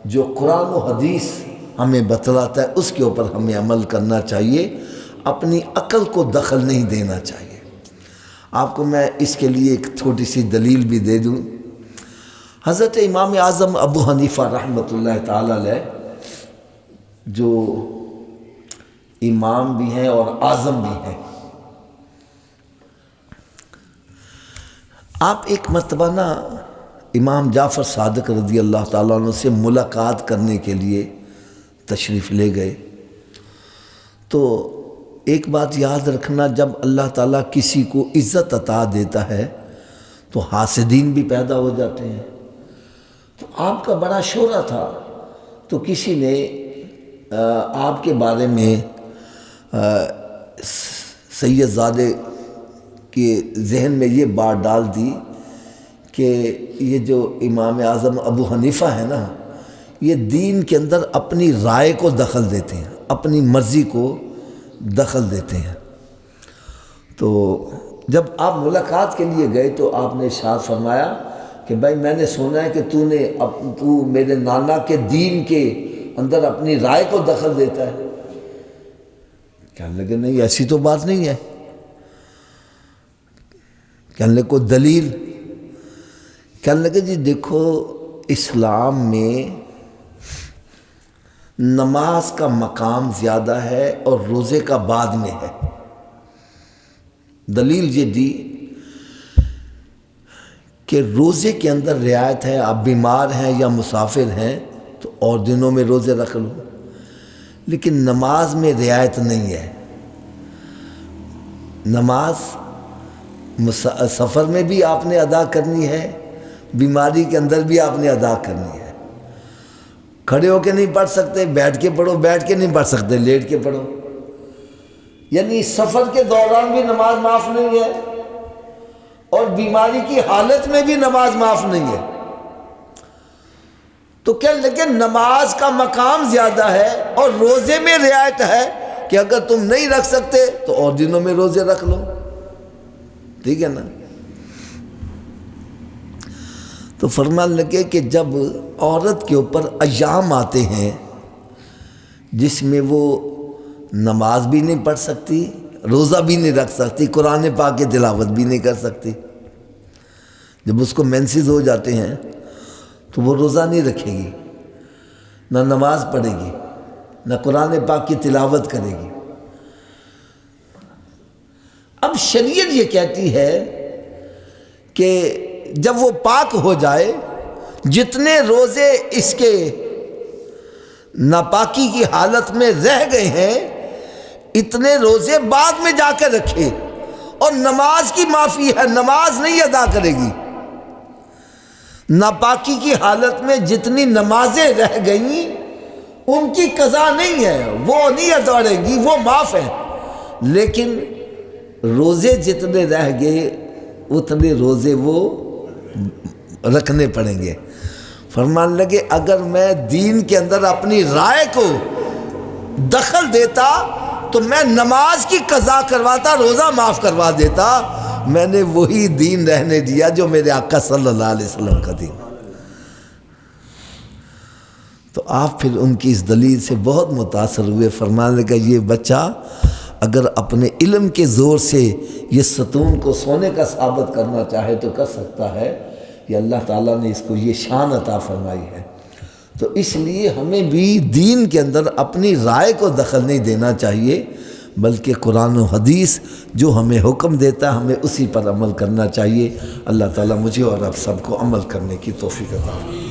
جو قرآن و حدیث ہمیں بتلاتا ہے اس کے اوپر ہمیں عمل کرنا چاہیے، اپنی عقل کو دخل نہیں دینا چاہیے۔ آپ کو میں اس کے لیے ایک چھوٹی سی دلیل بھی دے دوں۔ حضرت امام اعظم ابو حنیفہ رحمۃ اللہ تعالی علیہ جو امام بھی ہیں اور اعظم بھی ہیں، آپ ایک مرتبہ نا امام جعفر صادق رضی اللہ تعالیٰ عنہ سے ملاقات کرنے کے لیے تشریف لے گئے۔ تو ایک بات یاد رکھنا، جب اللہ تعالیٰ کسی کو عزت عطا دیتا ہے تو حاسدین بھی پیدا ہو جاتے ہیں۔ تو آپ کا بڑا شہرہ تھا، تو کسی نے آپ کے بارے میں سید زادے کے ذہن میں یہ بات ڈال دی کہ یہ جو امام اعظم ابو حنیفہ ہے نا، یہ دین کے اندر اپنی رائے کو دخل دیتے ہیں، اپنی مرضی کو دخل دیتے ہیں۔ تو جب آپ ملاقات کے لیے گئے تو آپ نے ارشاد فرمایا کہ بھائی میں نے سنا ہے کہ تو میرے نانا کے دین کے اندر اپنی رائے کو دخل دیتا ہے۔ کہنے لگے نہیں، ایسی تو بات نہیں ہے۔ کہنے لگے کوئی دلیل؟ کہنے لگے جی دیکھو، اسلام میں نماز کا مقام زیادہ ہے اور روزے کا بعد میں ہے۔ دلیل یہ دی کہ روزے کے اندر رعایت ہے، آپ بیمار ہیں یا مسافر ہیں تو اور دنوں میں روزے رکھ لو، لیکن نماز میں رعایت نہیں ہے۔ نماز سفر میں بھی آپ نے ادا کرنی ہے، بیماری کے اندر بھی آپ نے ادا کرنی ہے۔ کھڑے ہو کے نہیں پڑھ سکتے، بیٹھ کے پڑھو، بیٹھ کے نہیں پڑھ سکتے، لیٹ کے پڑھو۔ یعنی سفر کے دوران بھی نماز معاف نہیں ہے اور بیماری کی حالت میں بھی نماز معاف نہیں ہے۔ تو کیا لیکن نماز کا مقام زیادہ ہے اور روزے میں رعایت ہے کہ اگر تم نہیں رکھ سکتے تو اور دنوں میں روزے رکھ لو، ٹھیک ہے نا؟ تو فرمان لگے کہ جب عورت کے اوپر ایام آتے ہیں جس میں وہ نماز بھی نہیں پڑھ سکتی، روزہ بھی نہیں رکھ سکتی، قرآن پاک کی تلاوت بھی نہیں کر سکتی، جب اس کو مینسز ہو جاتے ہیں تو وہ روزہ نہیں رکھے گی، نہ نماز پڑھے گی، نہ قرآن پاک کی تلاوت کرے گی۔ اب شریعت یہ کہتی ہے کہ جب وہ پاک ہو جائے، جتنے روزے اس کے ناپاکی کی حالت میں رہ گئے ہیں اتنے روزے بعد میں جا کے رکھے، اور نماز کی معافی ہے، نماز نہیں ادا کرے گی۔ ناپاکی کی حالت میں جتنی نمازیں رہ گئیں ان کی قضا نہیں ہے، وہ نہیں ادا کرے گی، وہ معاف ہے، لیکن روزے جتنے رہ گئے اتنے روزے وہ رکھنے پڑیں گے۔ فرمان لگے اگر میں دین کے اندر اپنی رائے کو دخل دیتا تو میں نماز کی قضا کرواتا، روزہ معاف کروا دیتا، میں نے وہی دین رہنے دیا جو میرے آقا صلی اللہ علیہ وسلم کا دین۔ تو آپ پھر ان کی اس دلیل سے بہت متاثر ہوئے۔ فرمانے لگا یہ بچہ اگر اپنے علم کے زور سے یہ ستون کو سونے کا ثابت کرنا چاہے تو کر سکتا ہے، یہ اللہ تعالیٰ نے اس کو یہ شان عطا فرمائی ہے۔ تو اس لیے ہمیں بھی دین کے اندر اپنی رائے کو دخل نہیں دینا چاہیے، بلکہ قرآن و حدیث جو ہمیں حکم دیتا ہے ہمیں اسی پر عمل کرنا چاہیے۔ اللہ تعالیٰ مجھے اور آپ سب کو عمل کرنے کی توفیق عطا فرمائے۔